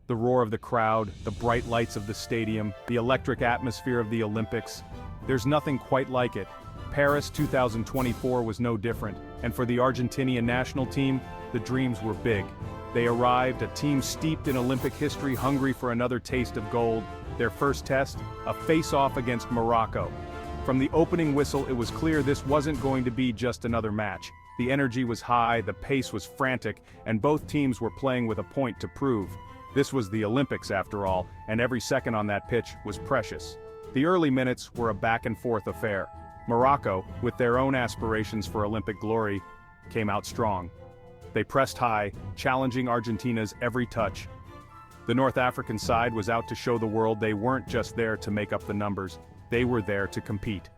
The roar of the crowd, the bright lights of the stadium, the electric atmosphere of the Olympics. There's nothing quite like it. Paris 2024 was no different, and for the Argentinian national team, the dreams were big. They arrived, a team steeped in Olympic history, hungry for another taste of gold. Their first test, a face-off against Morocco. From the opening whistle, it was clear this wasn't going to be just another match. The energy was high, the pace was frantic, and both teams were playing with a point to prove. This was the Olympics after all, and every second on that pitch was precious. The early minutes were a back-and-forth affair. Morocco, with their own aspirations for Olympic glory, came out strong. They pressed high, challenging Argentina's every touch. The North African side was out to show the world they weren't just there to make up the numbers, they were there to compete.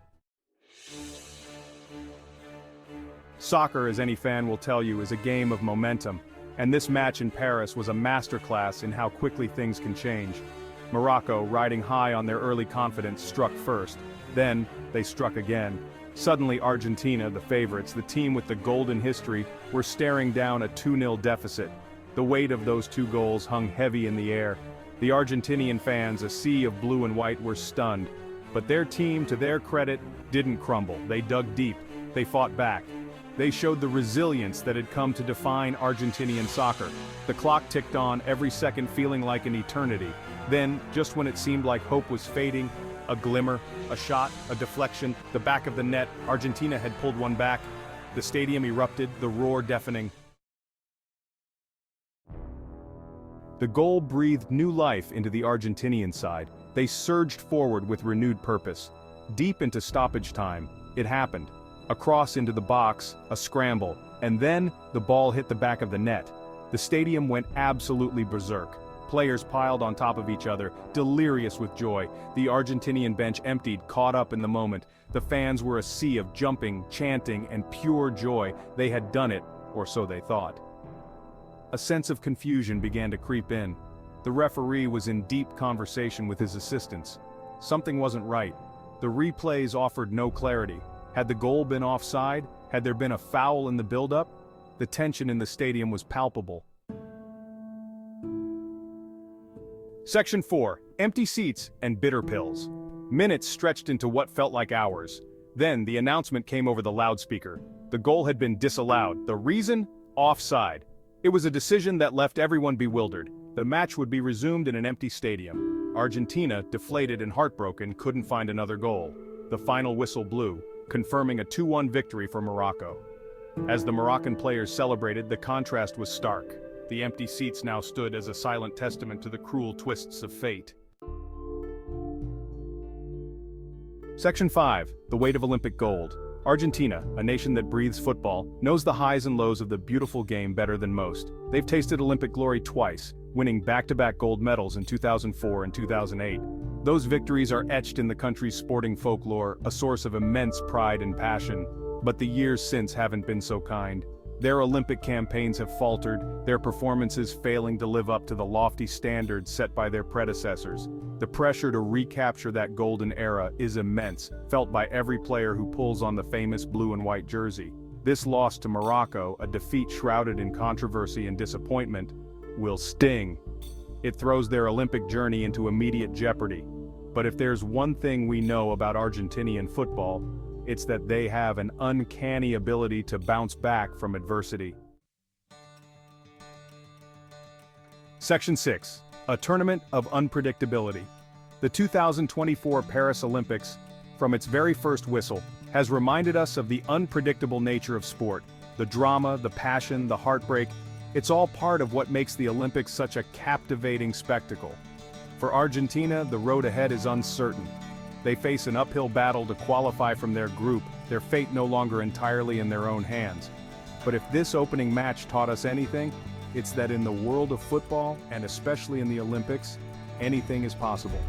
Soccer, as any fan will tell you, is a game of momentum, and this match in Paris was a masterclass in how quickly things can change. Morocco, riding high on their early confidence, struck first. Then, they struck again. Suddenly Argentina, the favorites, the team with the golden history, were staring down a 2-0 deficit. The weight of those two goals hung heavy in the air. The Argentinian fans, a sea of blue and white, were stunned. But their team, to their credit, didn't crumble. They dug deep. They fought back. They showed the resilience that had come to define Argentinian soccer. The clock ticked on, every second feeling like an eternity. Then, just when it seemed like hope was fading, a glimmer, a shot, a deflection, the back of the net, Argentina had pulled one back. The stadium erupted, the roar deafening. The goal breathed new life into the Argentinian side. They surged forward with renewed purpose. Deep into stoppage time, it happened. A cross into the box, a scramble, and then the ball hit the back of the net. The stadium went absolutely berserk. Players piled on top of each other, delirious with joy. The Argentinian bench emptied, caught up in the moment. The fans were a sea of jumping, chanting, and pure joy. They had done it, or so they thought. A sense of confusion began to creep in. The referee was in deep conversation with his assistants. Something wasn't right. The replays offered no clarity. Had the goal been offside? Had there been a foul in the build-up? The tension in the stadium was palpable. Section 4. Empty seats and bitter pills. Minutes stretched into what felt like hours. Then the announcement came over the loudspeaker. The goal had been disallowed. The reason? Offside. It was a decision that left everyone bewildered. The match would be resumed in an empty stadium. Argentina, deflated and heartbroken, couldn't find another goal. The final whistle blew, confirming a 2-1 victory for Morocco. As the Moroccan players celebrated, the contrast was stark. The empty seats now stood as a silent testament to the cruel twists of fate. Section 5. The weight of Olympic gold. Argentina, a nation that breathes football, knows the highs and lows of the beautiful game better than most. They've tasted Olympic glory twice, winning back-to-back gold medals in 2004 and 2008. Those victories are etched in the country's sporting folklore, a source of immense pride and passion. But the years since haven't been so kind. Their Olympic campaigns have faltered, their performances failing to live up to the lofty standards set by their predecessors. The pressure to recapture that golden era is immense, felt by every player who pulls on the famous blue and white jersey. This loss to Morocco, a defeat shrouded in controversy and disappointment, will sting. It throws their Olympic journey into immediate jeopardy. But if there's one thing we know about Argentinian football, it's that they have an uncanny ability to bounce back from adversity. Section 6. A tournament of unpredictability. The 2024 Paris Olympics, from its very first whistle, has reminded us of the unpredictable nature of sport. The drama, the passion, the heartbreak, it's all part of what makes the Olympics such a captivating spectacle. For Argentina, the road ahead is uncertain. They face an uphill battle to qualify from their group, their fate no longer entirely in their own hands. But if this opening match taught us anything, it's that in the world of football, and especially in the Olympics, anything is possible.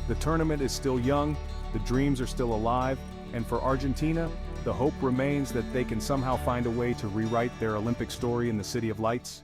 The tournament is still young, the dreams are still alive, and for Argentina, the hope remains that they can somehow find a way to rewrite their Olympic story in the City of Lights.